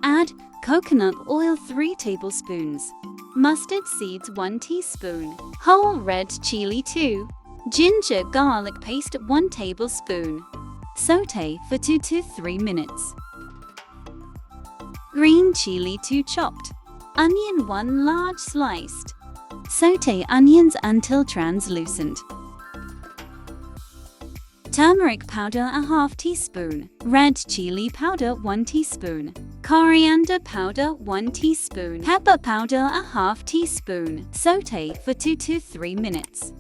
Add coconut oil 3 tablespoons, mustard seeds 1 teaspoon, whole red chili 2, ginger garlic paste 1 tablespoon. Sauté for 2 to 3 minutes. Green chili 2 chopped, onion 1 large sliced. Sauté onions until translucent. Turmeric powder ½ teaspoon, red chili powder 1 teaspoon, coriander powder 1 teaspoon, pepper powder ½ teaspoon. Sauté for 2 to 3 minutes.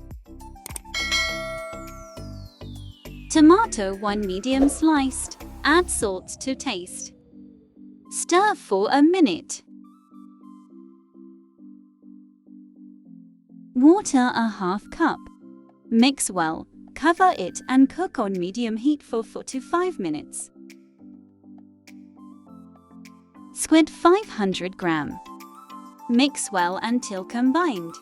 Tomato 1 medium sliced, add salt to taste. Stir for a minute. Water ½ cup. Mix well. Cover it and cook on medium heat for 4 to 5 minutes. Squid 500 gram. Mix well until combined.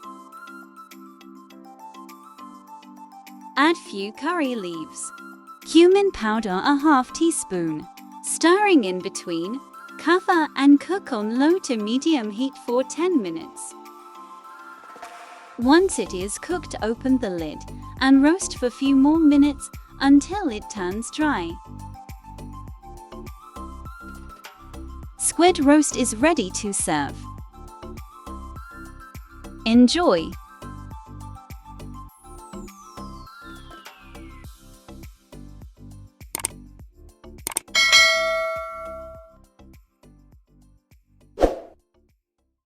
Add few curry leaves. Cumin powder ½ teaspoon. Stirring in between. Cover and cook on low to medium heat for 10 minutes. Once it is cooked, open the lid and roast for a few more minutes until it turns dry. Squid roast is ready to serve. Enjoy!